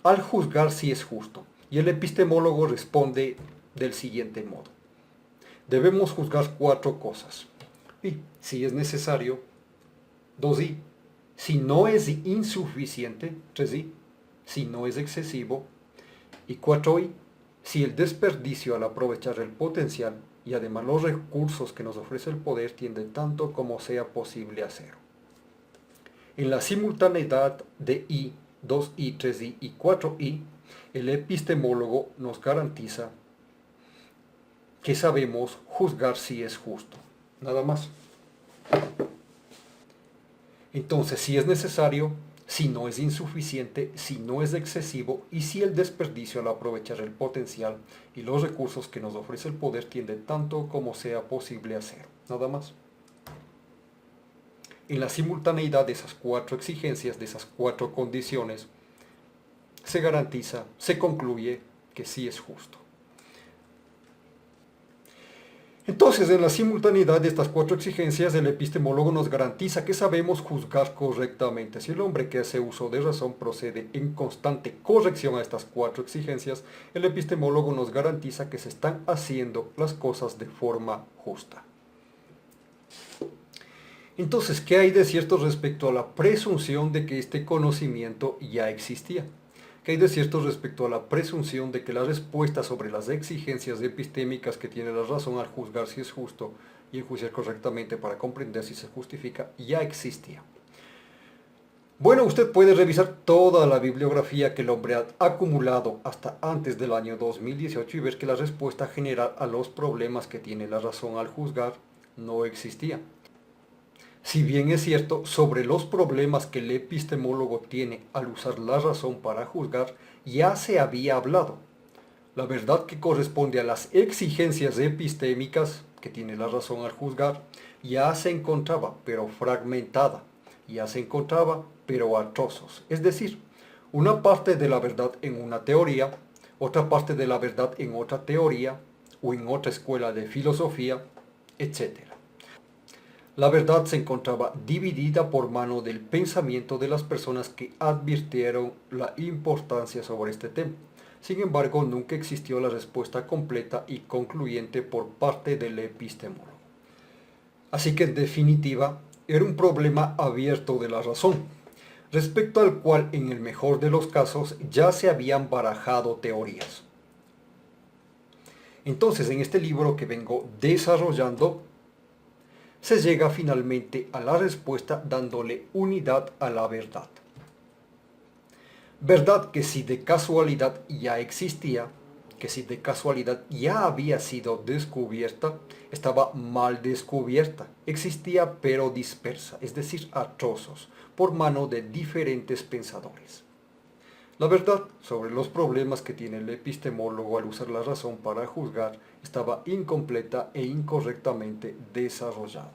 Speaker 1: al juzgar si es justo? Y el epistemólogo responde del siguiente modo: debemos juzgar cuatro cosas. Y si es necesario, 2i. Si no es insuficiente, 3i. Si no es excesivo, y 4i. Si el desperdicio al aprovechar el potencial y además los recursos que nos ofrece el poder tiende tanto como sea posible a cero. En la simultaneidad de i, 2i, 3i y 4i, el epistemólogo nos garantiza que sabemos juzgar si es justo. Nada más. Entonces, si es necesario, si no es insuficiente, si no es excesivo y si el desperdicio al aprovechar el potencial y los recursos que nos ofrece el poder tiende tanto como sea posible a cero. Nada más. En la simultaneidad de esas cuatro exigencias, de esas cuatro condiciones, se garantiza, se concluye que sí es justo. Entonces, en la simultaneidad de estas cuatro exigencias, el epistemólogo nos garantiza que sabemos juzgar correctamente. Si el hombre que hace uso de razón procede en constante corrección a estas cuatro exigencias, el epistemólogo nos garantiza que se están haciendo las cosas de forma justa. Entonces, ¿qué hay de cierto respecto a la presunción de que este conocimiento ya existía? ¿Qué hay de cierto respecto a la presunción de que la respuesta sobre las exigencias epistémicas que tiene la razón al juzgar si es justo y enjuiciar correctamente para comprender si se justifica ya existía? Bueno, usted puede revisar toda la bibliografía que el hombre ha acumulado hasta antes del año 2018 y ver que la respuesta general a los problemas que tiene la razón al juzgar no existía. Si bien es cierto, sobre los problemas que el epistemólogo tiene al usar la razón para juzgar, ya se había hablado. La verdad que corresponde a las exigencias epistémicas que tiene la razón al juzgar, ya se encontraba, pero fragmentada, ya se encontraba, pero a trozos. Es decir, una parte de la verdad en una teoría, otra parte de la verdad en otra teoría, o en otra escuela de filosofía, etc. La verdad se encontraba dividida por mano del pensamiento de las personas que advirtieron la importancia sobre este tema. Sin embargo, nunca existió la respuesta completa y concluyente por parte del epistemólogo. Así que en definitiva, era un problema abierto de la razón. respecto al cual en el mejor de los casos ya se habían barajado teorías. Entonces, en este libro que vengo desarrollando, se llega finalmente a la respuesta dándole unidad a la verdad. Verdad que si de casualidad ya existía, que si de casualidad ya había sido descubierta, estaba mal descubierta, existía pero dispersa, es decir, a trozos, por mano de diferentes pensadores. La verdad sobre los problemas que tiene el epistemólogo al usar la razón para juzgar estaba incompleta e incorrectamente desarrollada.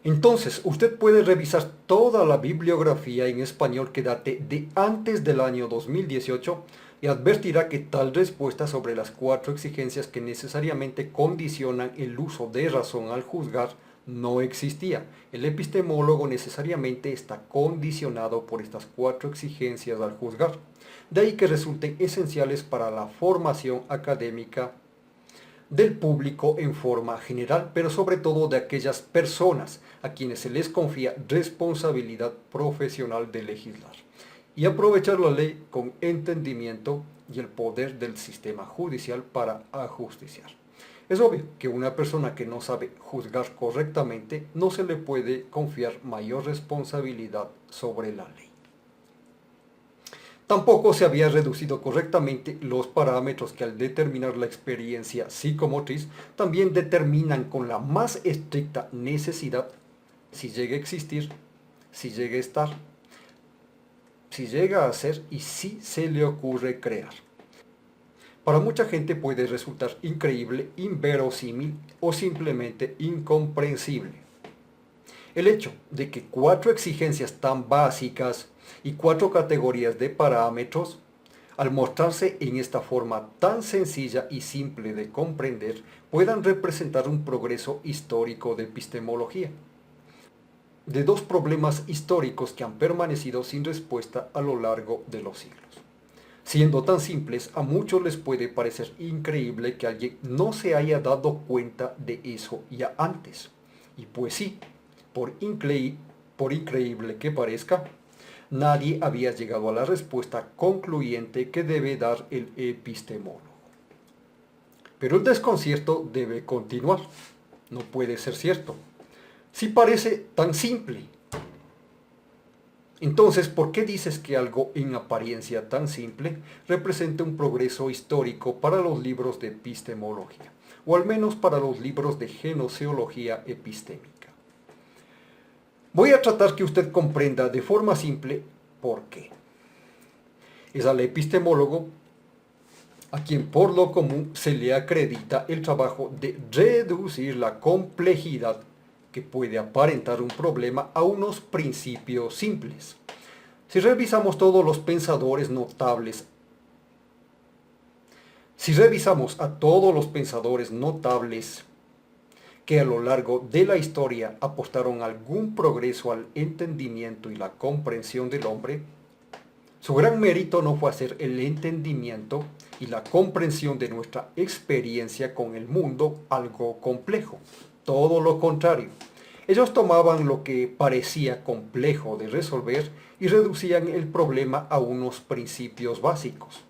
Speaker 1: Entonces, usted puede revisar toda la bibliografía en español que date de antes del año 2018 y advertirá que tal respuesta sobre las 4 exigencias que necesariamente condicionan el uso de razón al juzgar no existía. El epistemólogo necesariamente está condicionado por estas 4 exigencias al juzgar. De ahí que resulten esenciales para la formación académica del público en forma general, pero sobre todo de aquellas personas a quienes se les confía responsabilidad profesional de legislar y aprovechar la ley con entendimiento y el poder del sistema judicial para ajusticiar. Es obvio que una persona que no sabe juzgar correctamente no se le puede confiar mayor responsabilidad sobre la ley. Tampoco se había reducido correctamente los parámetros que al determinar la experiencia psicomotriz también determinan con la más estricta necesidad si llega a existir, si llega a estar, si llega a ser y si se le ocurre crear. Para mucha gente puede resultar increíble, inverosímil o simplemente incomprensible el hecho de que 4 exigencias tan básicas y 4 categorías de parámetros, al mostrarse en esta forma tan sencilla y simple de comprender, puedan representar un progreso histórico de epistemología, de 2 problemas históricos que han permanecido sin respuesta a lo largo de los siglos. Siendo tan simples, a muchos les puede parecer increíble que alguien no se haya dado cuenta de eso ya antes. Y pues sí, por increíble que parezca, nadie había llegado a la respuesta concluyente que debe dar el epistemólogo. Pero el desconcierto debe continuar. No puede ser cierto. Si parece tan simple. Entonces, ¿por qué dices que algo en apariencia tan simple representa un progreso histórico para los libros de epistemología? O al menos para los libros de gnoseología epistémica. Voy a tratar que usted comprenda de forma simple por qué. Es al epistemólogo a quien por lo común se le acredita el trabajo de reducir la complejidad que puede aparentar un problema a unos principios simples. Si revisamos todos los pensadores notables, que a lo largo de la historia aportaron algún progreso al entendimiento y la comprensión del hombre, su gran mérito no fue hacer el entendimiento y la comprensión de nuestra experiencia con el mundo algo complejo. Todo lo contrario. Ellos tomaban lo que parecía complejo de resolver y reducían el problema a unos principios básicos,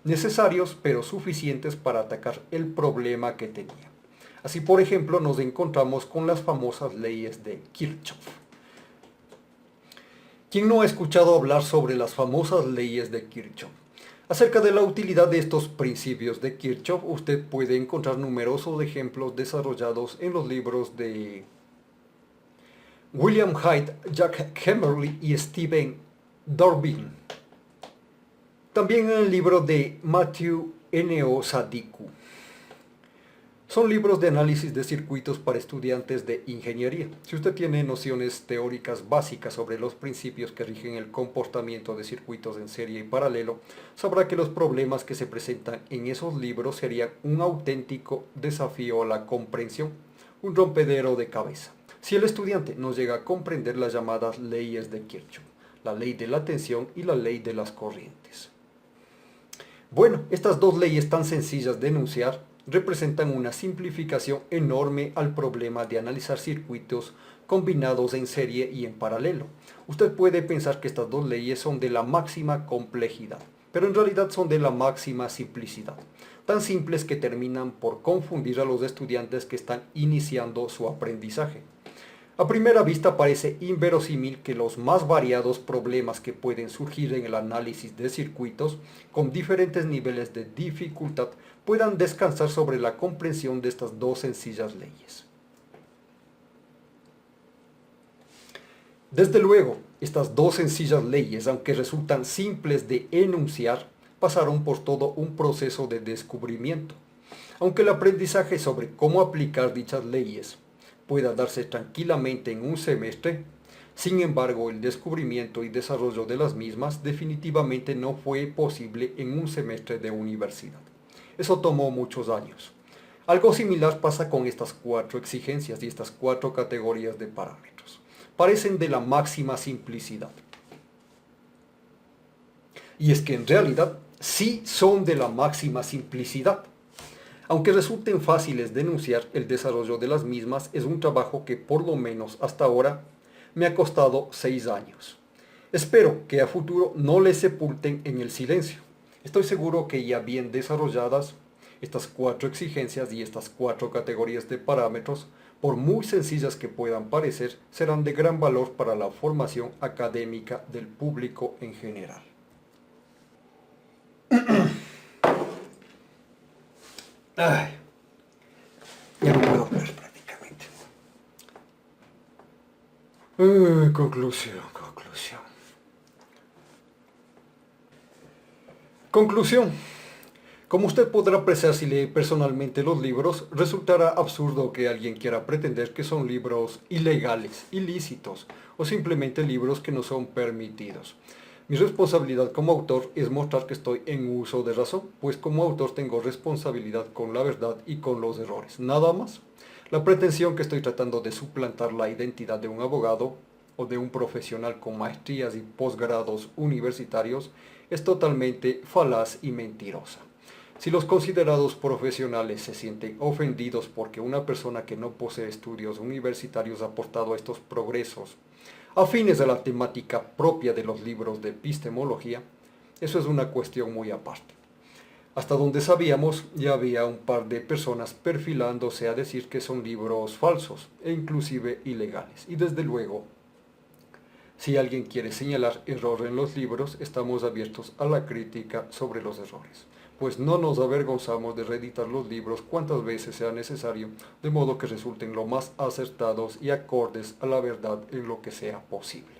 Speaker 1: necesarios pero suficientes para atacar el problema que tenía. Así, por ejemplo, nos encontramos con las famosas leyes de Kirchhoff. ¿Quién no ha escuchado hablar sobre las famosas leyes de Kirchhoff? Acerca de la utilidad de estos principios de Kirchhoff, usted puede encontrar numerosos ejemplos desarrollados en los libros de William Hyde, Jack Hemerly y Stephen Durbin. También en el libro de Matthew N.O. Sadiku. Son libros de análisis de circuitos para estudiantes de ingeniería. Si usted tiene nociones teóricas básicas sobre los principios que rigen el comportamiento de circuitos en serie y paralelo, sabrá que los problemas que se presentan en esos libros serían un auténtico desafío a la comprensión, un rompedero de cabeza. Si el estudiante no llega a comprender las llamadas leyes de Kirchhoff, la ley de la tensión y la ley de las corrientes. Bueno, estas 2 leyes tan sencillas de enunciar representan una simplificación enorme al problema de analizar circuitos combinados en serie y en paralelo. Usted puede pensar que estas dos leyes son de la máxima complejidad, pero en realidad son de la máxima simplicidad, tan simples que terminan por confundir a los estudiantes que están iniciando su aprendizaje. A primera vista parece inverosímil que los más variados problemas que pueden surgir en el análisis de circuitos con diferentes niveles de dificultad puedan descansar sobre la comprensión de estas dos sencillas leyes. Desde luego, estas dos sencillas leyes, aunque resultan simples de enunciar, pasaron por todo un proceso de descubrimiento. Aunque el aprendizaje sobre cómo aplicar dichas leyes pueda darse tranquilamente en un semestre, sin embargo el descubrimiento y desarrollo de las mismas definitivamente no fue posible en un semestre de universidad. Eso tomó muchos años. Algo similar pasa con estas cuatro exigencias y estas cuatro categorías de parámetros. Parecen de la máxima simplicidad. Y es que en realidad sí son de la máxima simplicidad. Aunque resulten fáciles de enunciar, el desarrollo de las mismas es un trabajo que por lo menos hasta ahora me ha costado 6 años. Espero que a futuro no les sepulten en el silencio. Estoy seguro que ya bien desarrolladas, estas cuatro exigencias y estas cuatro categorías de parámetros, por muy sencillas que puedan parecer, serán de gran valor para la formación académica del público en general. Ay, ya no puedo hablar prácticamente. Conclusión. Conclusión. Como usted podrá apreciar si lee personalmente los libros, resultará absurdo que alguien quiera pretender que son libros ilegales, ilícitos o simplemente libros que no son permitidos. Mi responsabilidad como autor es mostrar que estoy en uso de razón, pues como autor tengo responsabilidad con la verdad y con los errores, nada más. La pretensión que estoy tratando de suplantar la identidad de un abogado o de un profesional con maestrías y posgrados universitarios es totalmente falaz y mentirosa. Si los considerados profesionales se sienten ofendidos porque una persona que no posee estudios universitarios ha aportado estos progresos afines a la temática propia de los libros de epistemología, eso es una cuestión muy aparte. Hasta donde sabíamos, ya había un par de personas perfilándose a decir que son libros falsos e inclusive ilegales. Y desde luego, si alguien quiere señalar error en los libros, estamos abiertos a la crítica sobre los errores, pues no nos avergonzamos de reeditar los libros cuantas veces sea necesario, de modo que resulten lo más acertados y acordes a la verdad en lo que sea posible.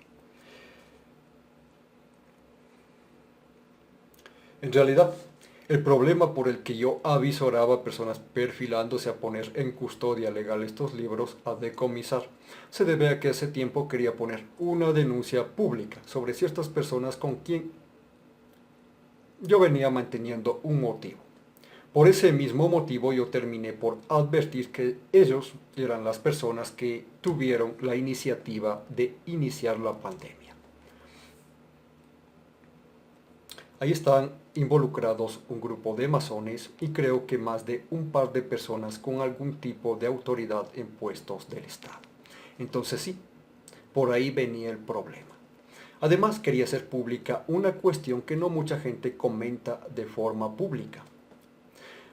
Speaker 1: En realidad, el problema por el que yo avisoraba a personas perfilándose a poner en custodia legal estos libros a decomisar se debe a que hace tiempo quería poner una denuncia pública sobre ciertas personas con quien yo venía manteniendo un motivo. Por ese mismo motivo yo terminé por advertir que ellos eran las personas que tuvieron la iniciativa de iniciar la pandemia. Ahí están involucrados un grupo de masones y creo que más de un par de personas con algún tipo de autoridad en puestos del Estado. Entonces sí, por ahí venía el problema. Además quería hacer pública una cuestión que no mucha gente comenta de forma pública.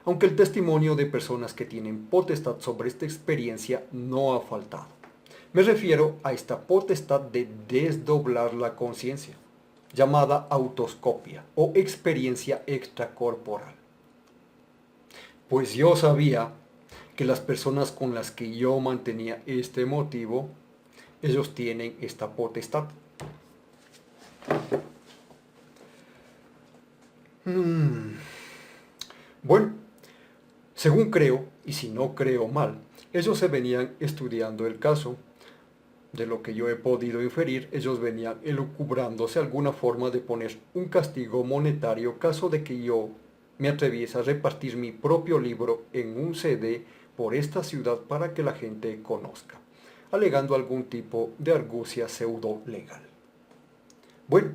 Speaker 1: Aunque el testimonio de personas que tienen potestad sobre esta experiencia no ha faltado. Me refiero a esta potestad de desdoblar la conciencia, llamada autoscopia o experiencia extracorporal. Pues yo sabía que las personas con las que yo mantenía este motivo, ellos tienen esta potestad. Bueno, según creo, y si no creo mal, ellos se venían estudiando el caso. De lo que yo he podido inferir, ellos venían elucubrándose alguna forma de poner un castigo monetario caso de que yo me atreviese a repartir mi propio libro en un CD por esta ciudad para que la gente conozca, alegando algún tipo de argucia pseudo legal. Bueno,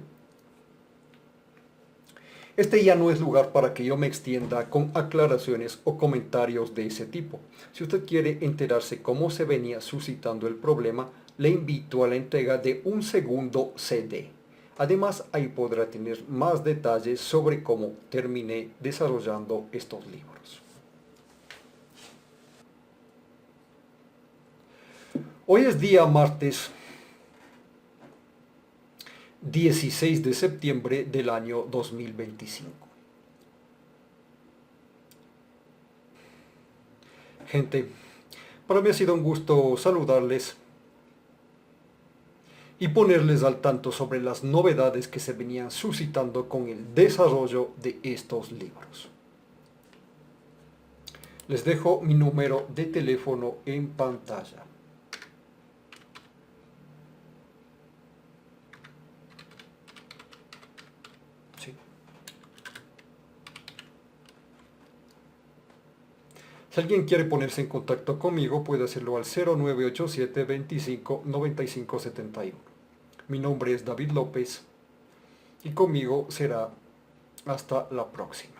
Speaker 1: Este ya no es lugar para que yo me extienda con aclaraciones o comentarios de ese tipo. Si usted quiere enterarse cómo se venía suscitando el problema, le invito a la entrega de un segundo CD. Además, ahí podrá tener más detalles sobre cómo terminé desarrollando estos libros. Hoy es día martes 16 de septiembre del año 2025. Gente, para mí ha sido un gusto saludarles y ponerles al tanto sobre las novedades que se venían suscitando con el desarrollo de estos libros. Les dejo mi número de teléfono en pantalla. Sí. Si alguien quiere ponerse en contacto conmigo, puede hacerlo al 0987 25 95 71. Mi nombre es David López y conmigo será hasta la próxima.